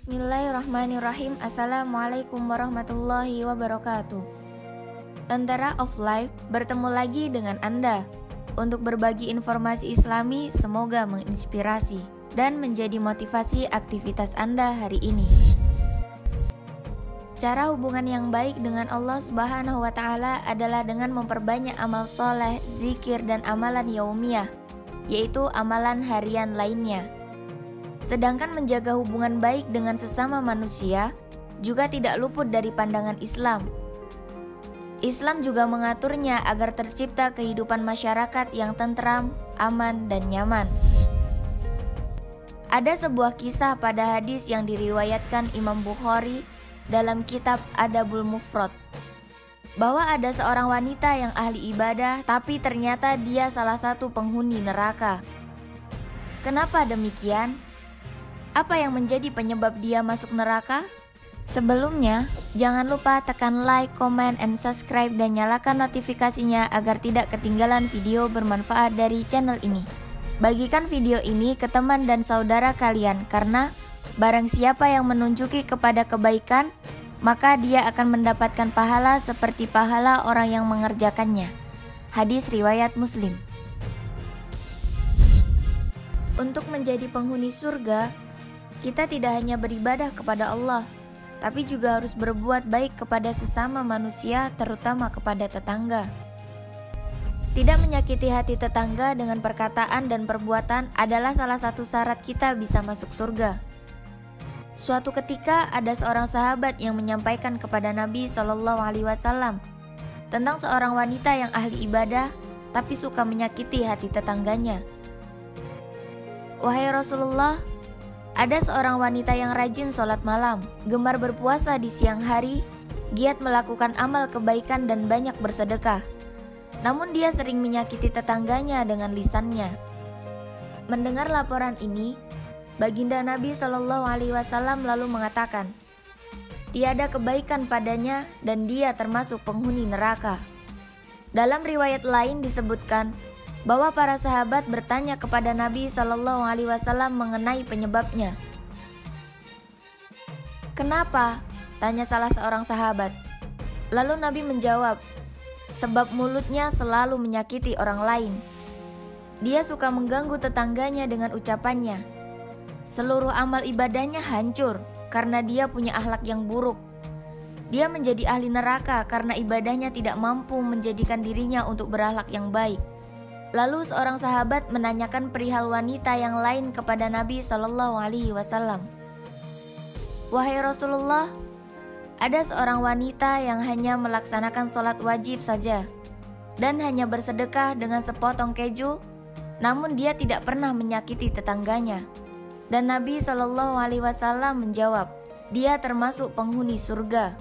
Bismillahirrahmanirrahim. Assalamualaikum warahmatullahi wabarakatuh. Tentara of Life bertemu lagi dengan Anda untuk berbagi informasi Islami, semoga menginspirasi dan menjadi motivasi aktivitas Anda hari ini. Cara hubungan yang baik dengan Allah Subhanahu wa Ta'ala adalah dengan memperbanyak amal soleh, zikir, dan amalan yaumiyah, yaitu amalan harian lainnya. Sedangkan menjaga hubungan baik dengan sesama manusia juga tidak luput dari pandangan Islam. Islam juga mengaturnya agar tercipta kehidupan masyarakat yang tentram, aman, dan nyaman. Ada sebuah kisah pada hadis yang diriwayatkan Imam Bukhari dalam kitab Adabul Mufrad, bahwa ada seorang wanita yang ahli ibadah, tapi ternyata dia salah satu penghuni neraka. Kenapa demikian? Apa yang menjadi penyebab dia masuk neraka? Sebelumnya, jangan lupa tekan like, comment, and subscribe dan nyalakan notifikasinya agar tidak ketinggalan video bermanfaat dari channel ini. Bagikan video ini ke teman dan saudara kalian, karena barang siapa yang menunjuki kepada kebaikan, maka dia akan mendapatkan pahala seperti pahala orang yang mengerjakannya. Hadis riwayat Muslim. Untuk menjadi penghuni surga, kita tidak hanya beribadah kepada Allah, tapi juga harus berbuat baik kepada sesama manusia, terutama kepada tetangga. Tidak menyakiti hati tetangga dengan perkataan dan perbuatan adalah salah satu syarat kita bisa masuk surga. Suatu ketika ada seorang sahabat yang menyampaikan kepada Nabi SAW tentang seorang wanita yang ahli ibadah, tapi suka menyakiti hati tetangganya. Wahai Rasulullah, ada seorang wanita yang rajin sholat malam, gemar berpuasa di siang hari, giat melakukan amal kebaikan dan banyak bersedekah. Namun dia sering menyakiti tetangganya dengan lisannya. Mendengar laporan ini, baginda Nabi SAW lalu mengatakan, tiada kebaikan padanya dan dia termasuk penghuni neraka. Dalam riwayat lain disebutkan bahwa para sahabat bertanya kepada Nabi SAW mengenai penyebabnya. Kenapa? Tanya salah seorang sahabat. Lalu Nabi menjawab, sebab mulutnya selalu menyakiti orang lain. Dia suka mengganggu tetangganya dengan ucapannya. Seluruh amal ibadahnya hancur karena dia punya akhlak yang buruk. Dia menjadi ahli neraka karena ibadahnya tidak mampu menjadikan dirinya untuk berakhlak yang baik. Lalu seorang sahabat menanyakan perihal wanita yang lain kepada Nabi SAW. Wahai Rasulullah, ada seorang wanita yang hanya melaksanakan sholat wajib saja dan hanya bersedekah dengan sepotong keju, namun dia tidak pernah menyakiti tetangganya. Dan Nabi SAW menjawab, dia termasuk penghuni surga.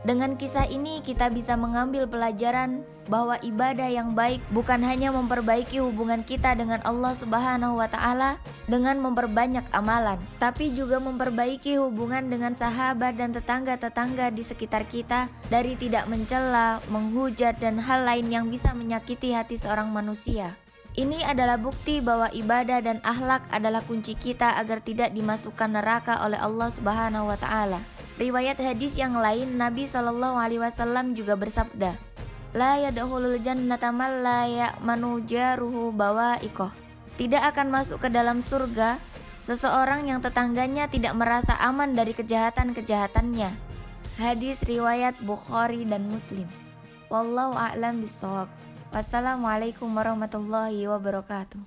Dengan kisah ini kita bisa mengambil pelajaran bahwa ibadah yang baik bukan hanya memperbaiki hubungan kita dengan Allah Subhanahu wa Ta'ala dengan memperbanyak amalan, tapi juga memperbaiki hubungan dengan sahabat dan tetangga-tetangga di sekitar kita dari tidak mencela, menghujat, dan hal lain yang bisa menyakiti hati seorang manusia. Ini adalah bukti bahwa ibadah dan akhlak adalah kunci kita agar tidak dimasukkan neraka oleh Allah Subhanahu wa Ta'ala. Riwayat hadis yang lain, Nabi SAW juga bersabda, la yadkhulul jannata man la ya'manu jaruhu bawa'iqah. Tidak akan masuk ke dalam surga seseorang yang tetangganya tidak merasa aman dari kejahatan-kejahatannya. Hadis riwayat Bukhari dan Muslim. Wallahu a'lam bishawab. Wassalamualaikum warahmatullahi wabarakatuh.